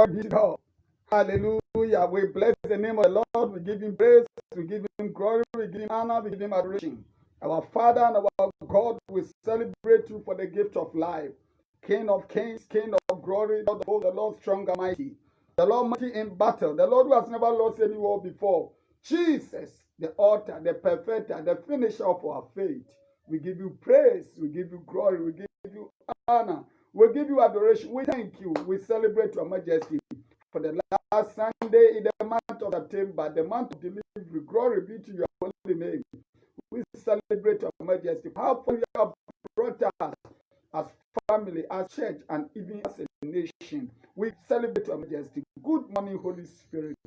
God be God. Hallelujah. We bless the name of the Lord. We give him praise. We give him glory. We give him honor. We give him adoration. Our Father and our God, we celebrate you for the gift of life. King of kings, King of glory, the Lord strong and mighty. The Lord mighty in battle. The Lord who has never lost any war before. Jesus, the author, the perfecter, the finisher of our faith. We give you praise. We give you glory. We give you honor. We give you adoration. We thank you. We celebrate your majesty. For the last Sunday in the month of September, the month of delivery, glory be to your holy name. We celebrate your majesty. How far you have brought us as family, as church, and even as a nation. We celebrate your majesty. Good morning, Holy Spirit.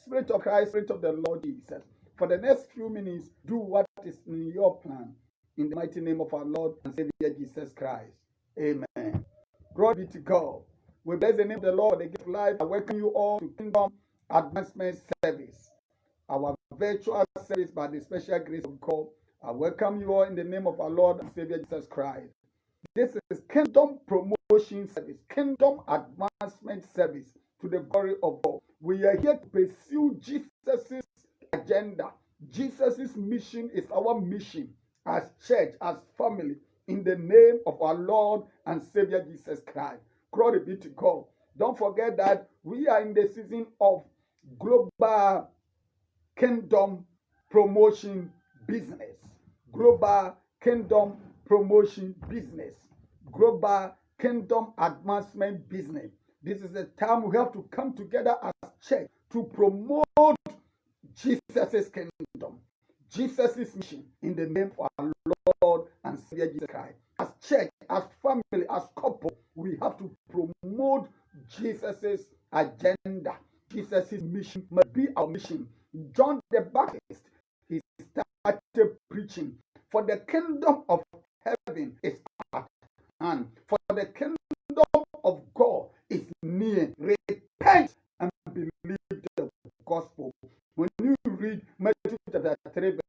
Spirit of Christ, Spirit of the Lord Jesus. For the next few minutes, do what is in your plan. In the mighty name of our Lord and Savior Jesus Christ. Amen. Glory be to God. We bless the name of the Lord, the gift of life. I welcome you all to Kingdom Advancement Service, our virtual service by the special grace of God. I welcome you all in the name of our Lord and Savior Jesus Christ. This is Kingdom Promotion Service, Kingdom Advancement Service to the glory of God. We are here to pursue Jesus' agenda. Jesus' mission is our mission as church, as family, in the name of our Lord and Savior Jesus Christ. Glory be to God. Don't forget that we are in the season of global kingdom promotion business. Global kingdom promotion business. Global kingdom advancement business. This is the time we have to come together as church to promote Jesus' kingdom, Jesus' mission in the name of our Lord and Savior Jesus Christ. As church, as family, as couple, we have to promote Jesus' agenda. Jesus' mission must be our mission. John the Baptist, he started preaching, for the kingdom of heaven is at hand. For the kingdom of God is near. Repent and believe the gospel. When you read Matthew chapter 3,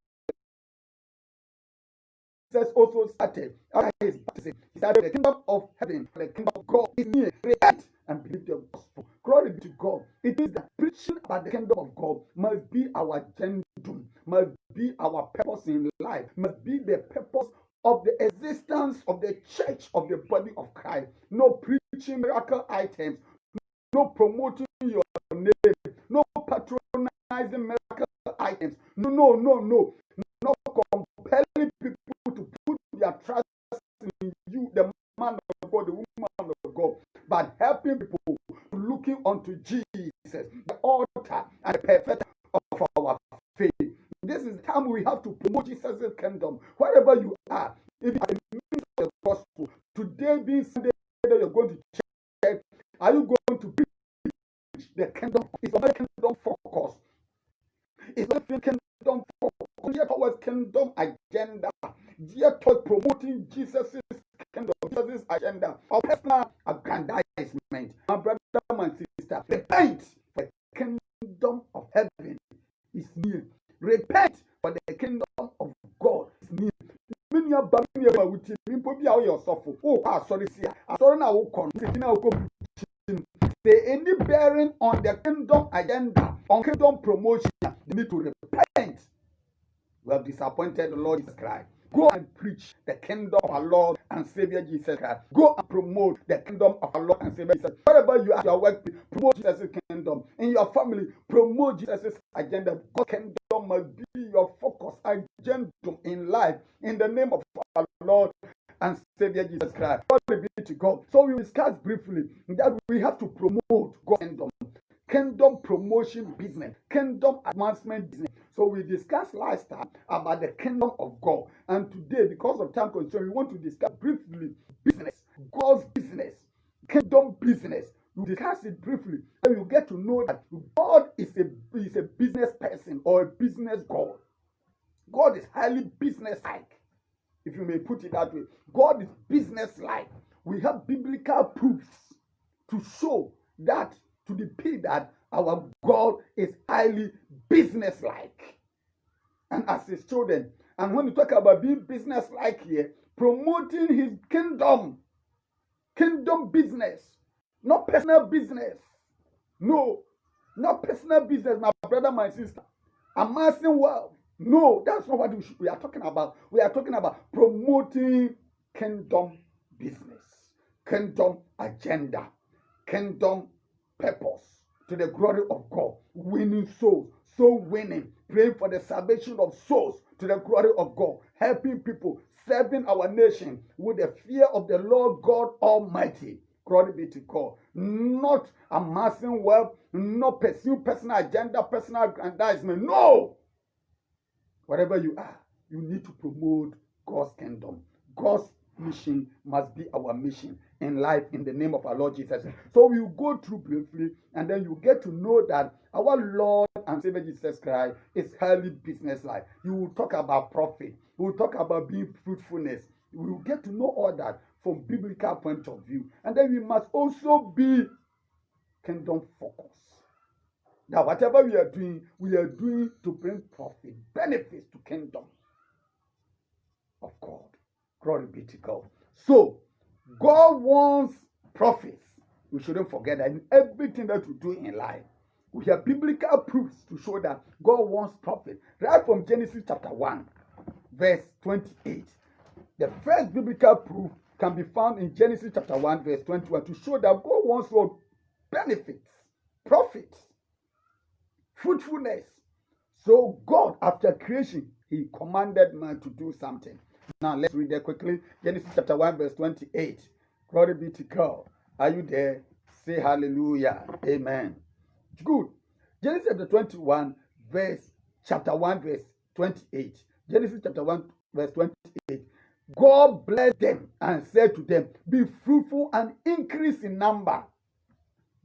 Jesus also started after his baptism. He started the kingdom of heaven, the kingdom of God is near. Repent and believe the gospel. Glory be to God. It is that preaching about the kingdom of God must be our agenda, must be our purpose in life, must be the purpose of the existence of the church of the body of Christ. No preaching miracle items, no promoting your name, no patronizing miracle items. No compelling people to put their trust in you, the man of God, the woman of God, but helping people looking unto Jesus, the author and the perfecter of our faith. This is the time we have to promote Jesus' kingdom wherever you are. If you are in the midst of the gospel, today being Sunday that you're going to church, are you going to preach the kingdom? It's a kingdom focus. It's not kingdom focus. Yet towards kingdom agenda. Yet towards promoting Jesus' kingdom, Jesus' agenda of personal aggrandizement. My brother, my sister, repent, for the kingdom of heaven is near. Repent, for the kingdom of God is near. Many are bad with you. Oh, sorry, I sorry now. Say any bearing on the kingdom agenda, on kingdom promotion, they need to repent. We have disappointed the Lord Jesus Christ. Go and preach the kingdom of our Lord and Savior Jesus Christ. Go and promote the kingdom of our Lord and Savior Jesus Christ. Wherever you are, your work, promote Jesus' kingdom. In your family, promote Jesus' agenda. God's kingdom must be your focus, agenda in life. In the name of our Lord and Savior Jesus Christ. Glory be to God. So we discussed briefly that we have to promote God's kingdom. Kingdom promotion business, kingdom advancement business. So we discussed last time about the kingdom of God. And today, because of time constraint, we want to discuss briefly business, God's business, kingdom business. We discuss it briefly, and you get to know that God is a business person or a business God. God is highly business-like, if you may put it that way. God is business-like. We have biblical proofs to show that, to depict that our God is highly business-like. And as his children, and when you talk about being business-like here, promoting his kingdom business, not personal business. No, not personal business, my brother, my sister. Amassing wealth. No, that's not what we are talking about. We are talking about promoting kingdom business, kingdom agenda, kingdom purpose to the glory of God, winning souls, soul winning, praying for the salvation of souls to the glory of God, helping people, serving our nation with the fear of the Lord God Almighty. Glory be to God. Not amassing wealth, not pursuing personal agenda, personal aggrandizement. No! Wherever you are, you need to promote God's kingdom. God's mission must be our mission in life in the name of our Lord Jesus. So we will go through briefly and then you get to know that our Lord and Savior Jesus Christ is highly business-like. You will talk about profit. We will talk about being fruitfulness. We will get to know all that from biblical point of view. And then we must also be kingdom focused. That whatever we are doing to bring profit, benefits to kingdom of God. Glory be to God. So, God wants profits. We shouldn't forget that in everything that we do in life, we have biblical proofs to show that God wants profit. Right from Genesis chapter 1, verse 28. The first biblical proof can be found in Genesis chapter 1, verse 21 to show that God wants what? Benefits, profits, fruitfulness. So God, after creation, he commanded man to do something. Now let's read that quickly. Genesis chapter 1, verse 28. Glory be to God. Are you there? Say hallelujah. Amen. Good. Genesis chapter 21, chapter 1, verse 28. Genesis chapter 1, verse 28. God blessed them and said to them, be fruitful and increase in number.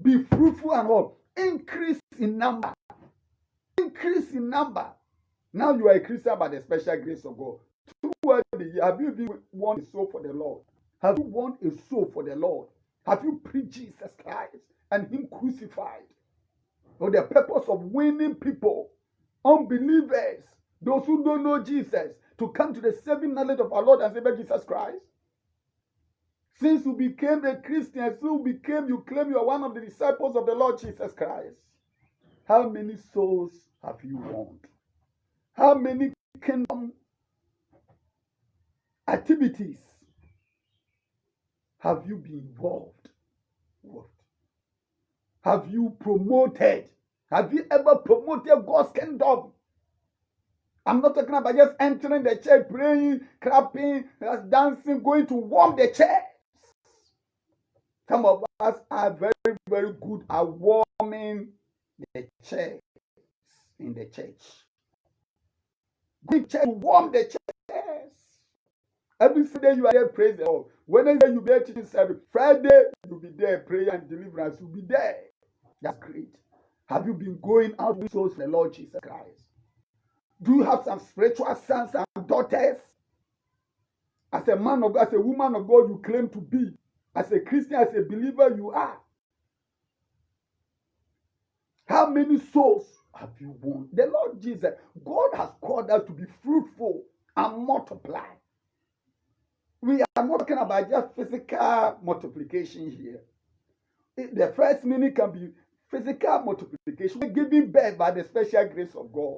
Be fruitful and what? Increase in number. Increase in number. Now you are a Christian by the special grace of God. Have you won a soul for the Lord? Have you won a soul for the Lord? Have you preached Jesus Christ and him crucified? For the purpose of winning people, unbelievers, those who don't know Jesus, to come to the saving knowledge of our Lord and Savior Jesus Christ? Since you became a Christian, you claim you are one of the disciples of the Lord Jesus Christ. How many souls have you won? How many kingdom activities have you been involved with? Have you promoted? Have you ever promoted God's kingdom? I'm not talking about just entering the church, praying, clapping, dancing, going to warm the church. Some of us are very, very good at warming the church in the church. Going to church to warm the church. Every Sunday you are there, praise the Lord. Wednesday you be there teaching service. Friday you'll be there, prayer and deliverance. You'll be there. That's great. Have you been going out with souls for the Lord Jesus Christ? Do you have some spiritual sons and daughters? As a man of God, as a woman of God, you claim to be. As a Christian, as a believer, you are. How many souls have you won? The Lord Jesus, God has called us to be fruitful and multiply. We are not talking about just physical multiplication here. The first meaning can be physical multiplication, giving birth by the special grace of God.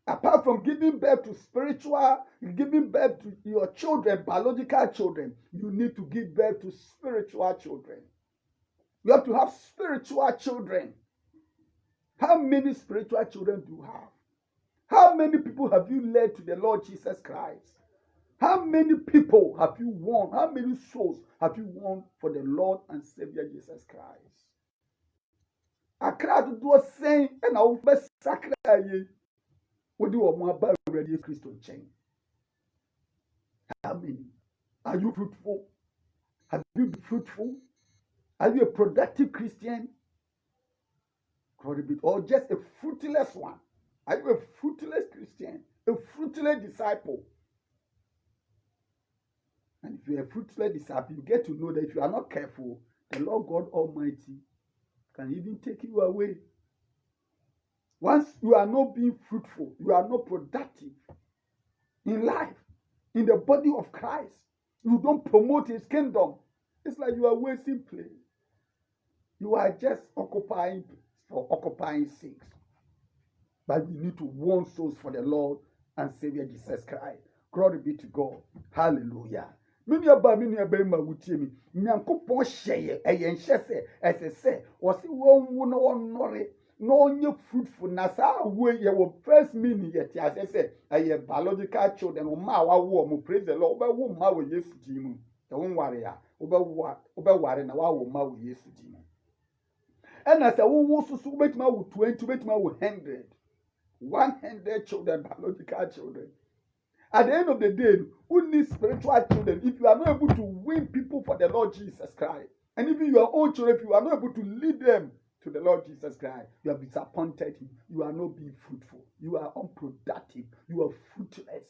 Apart from giving birth to spiritual, giving birth to your children, biological children, you need to give birth to spiritual children. You have to have spiritual children. How many spiritual children do you have? How many people have you led to the Lord Jesus Christ? How many people have you won? How many souls have you won for the Lord and Savior Jesus Christ? Akra do saying and I will best sacrifice. What do you want about already Christian chain? How many? Are you fruitful? Have you been fruitful? Are you a productive Christian? Or just a fruitless one? Are you a fruitless Christian? A fruitless disciple? And if you're a fruitless disciple, you get to know that if you are not careful, the Lord God Almighty can even take you away. Once you are not being fruitful, you are not productive in life, in the body of Christ, you don't promote his kingdom, it's like you are wasting place. You are just occupying for occupying sake. But we need to win souls for the Lord and Savior Jesus Christ. Glory be to God. Hallelujah. Many about many about with me. Nyankopon share a yen shese as I say, was it one nore, no new fruitful Nasa way your first meaning yet as I say, a biological children or Mawa warm, praise the Lord, but whom Mawa yes to Jim, the one warrior, over warring a while Mawa yes to Jim. And as I will so make my 20, make my 100 children, biological children. At the end of the day, who needs spiritual children if you are not able to win people for the Lord Jesus Christ? And even your own children, if you are not able to lead them to the Lord Jesus Christ, you have disappointed him. You are not being fruitful. You are unproductive. You are fruitless.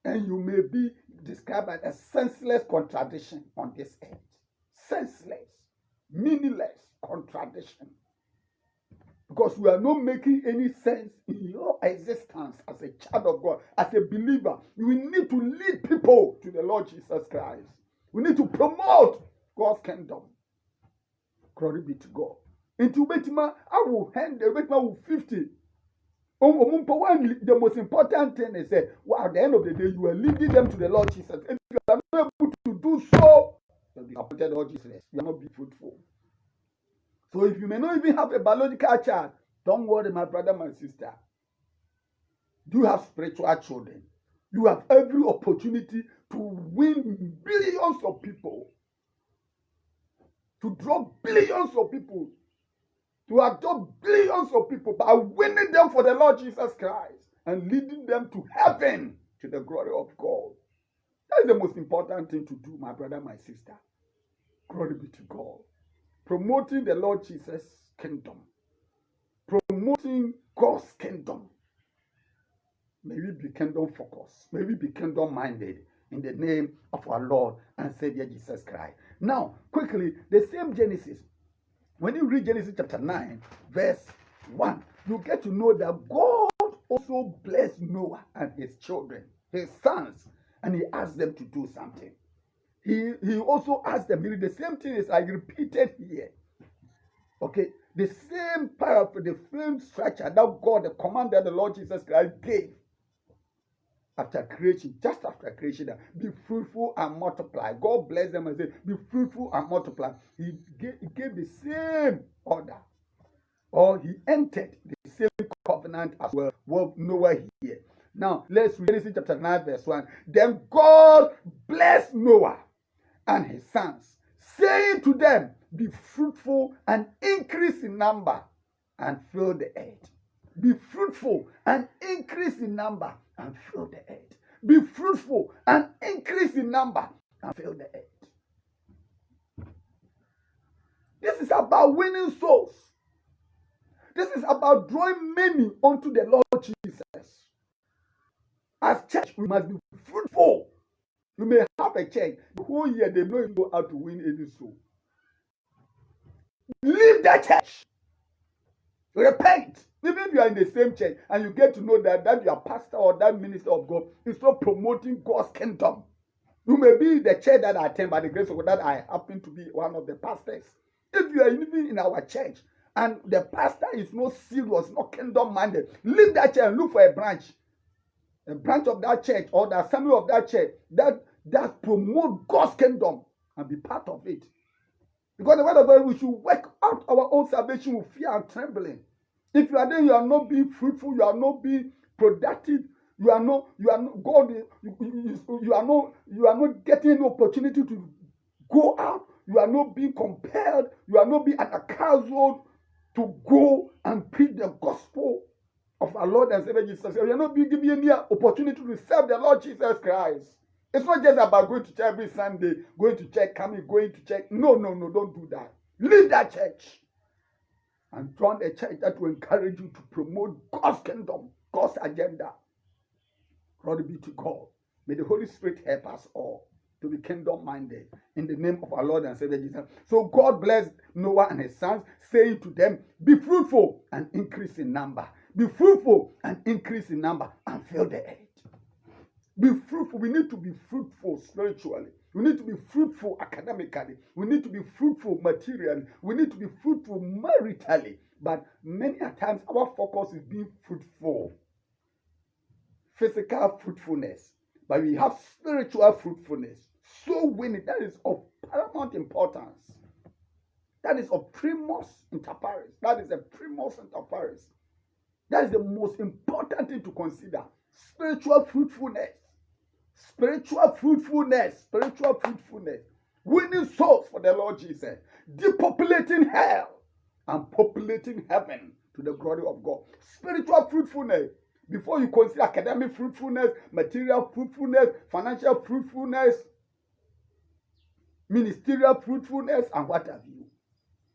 And you may be described as a senseless contradiction on this earth. Senseless, meaningless contradiction. Because you are not making any sense in your existence as a child of God, as a believer. You need to lead people to the Lord Jesus Christ. We need to promote God's kingdom. Glory be to God. Into Betima, I will hand the Betima with 50. The most important thing is that at the end of the day, you are leading them to the Lord Jesus. If you are not able to do so, you will be appointed Lord Jesus. You are not be fruitful. So if you may not even have a biological child, don't worry, my brother, my sister. You have spiritual children. You have every opportunity to win billions of people, to draw billions of people, to adopt billions of people by winning them for the Lord Jesus Christ and leading them to heaven to the glory of God. That is the most important thing to do, my brother, my sister. Glory be to God. Promoting the Lord Jesus' kingdom. Promoting God's kingdom. May we be kingdom focused. May we be kingdom minded in the name of our Lord and Savior Jesus Christ. Now, quickly, the same Genesis. When you read Genesis chapter 9, verse 1, you get to know that God also blessed Noah and his children, his sons, and he asked them to do something. He also asked them, the same thing is I repeated here. Okay, the same power for the same structure that God, the command that the Lord Jesus Christ gave after creation, just after creation, be fruitful and multiply. God bless them and say, be fruitful and multiply. He gave the same order, or he entered the same covenant as well. Well, Noah here. Now, let's read Genesis chapter 9, verse 1. Then God blessed Noah and his sons, saying to them, be fruitful and increase in number and fill the earth. Be fruitful and increase in number and fill the earth. Be fruitful and increase in number and fill the earth. This is about winning souls. This is about drawing many unto the Lord Jesus. As church, we must be fruitful. You may have a church, the whole year they don't know how to win any soul. Leave that church. Repent. Even if you are in the same church and you get to know that your pastor or that minister of God is not promoting God's kingdom. You may be the church that I attend by the grace of God that I happen to be one of the pastors. If you are even in our church and the pastor is not serious, not kingdom minded, leave that church and look for a branch of that church or the assembly of that church that promote God's kingdom and be part of it. Because the word of God, we should work out our own salvation with fear and trembling. If you are there, you are not being fruitful, you are not being productive, you are not getting an opportunity to go out, you are not being compelled, you are not being aroused to go and preach the gospel of our Lord and Savior Jesus Christ. You are not being given any opportunity to serve the Lord Jesus Christ. It's not just about going to church every Sunday, going to church, going to church. No, don't do that. Leave that church and join a church that will encourage you to promote God's kingdom, God's agenda. Glory be to God. May the Holy Spirit help us all to be kingdom-minded in the name of our Lord and Savior Jesus. So God blessed Noah and his sons, saying to them, be fruitful and increase in number. Be fruitful and increase in number and fill the earth. Be fruitful. We need to be fruitful spiritually. We need to be fruitful academically. We need to be fruitful materially. We need to be fruitful maritally. But many a times our focus is being fruitful. Physical fruitfulness. But we have spiritual fruitfulness. So winning, that is of paramount importance. That is of primus inter pares. That is a primus inter pares. That is the most important thing to consider. Spiritual fruitfulness. Spiritual fruitfulness. Spiritual fruitfulness. Winning souls for the Lord Jesus. Depopulating hell and populating heaven to the glory of God. Spiritual fruitfulness. Before you consider academic fruitfulness, material fruitfulness, financial fruitfulness, ministerial fruitfulness, and what have you.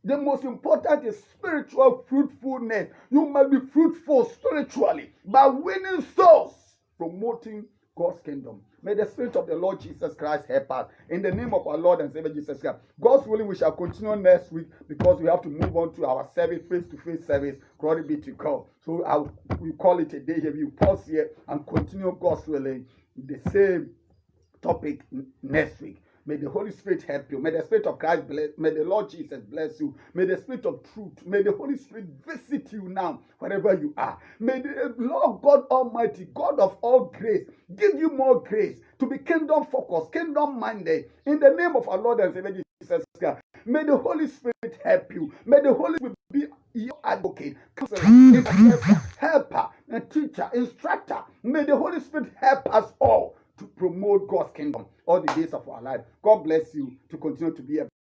The most important is spiritual fruitfulness. You must be fruitful spiritually by winning souls, promoting God's kingdom. May the Spirit of the Lord Jesus Christ help us. In the name of our Lord and Savior Jesus Christ. God's willing, we shall continue next week because we have to move on to our service, face-to-face service. Glory be to God. So we call it a day here. We pause here and continue, God's willing, the same topic next week. May the Holy Spirit help you. May the Spirit of Christ bless. May the Lord Jesus bless you. May the Spirit of truth, may the Holy Spirit visit you now, wherever you are. May the Lord God Almighty, God of all grace, give you more grace to be kingdom focused, kingdom minded. In the name of our Lord and Savior Jesus Christ. May the Holy Spirit help you. May the Holy Spirit be your advocate, counselor, intercessor, helper, and teacher, instructor. May the Holy Spirit help us all to promote God's kingdom all the days of our life. God bless you to continue to be a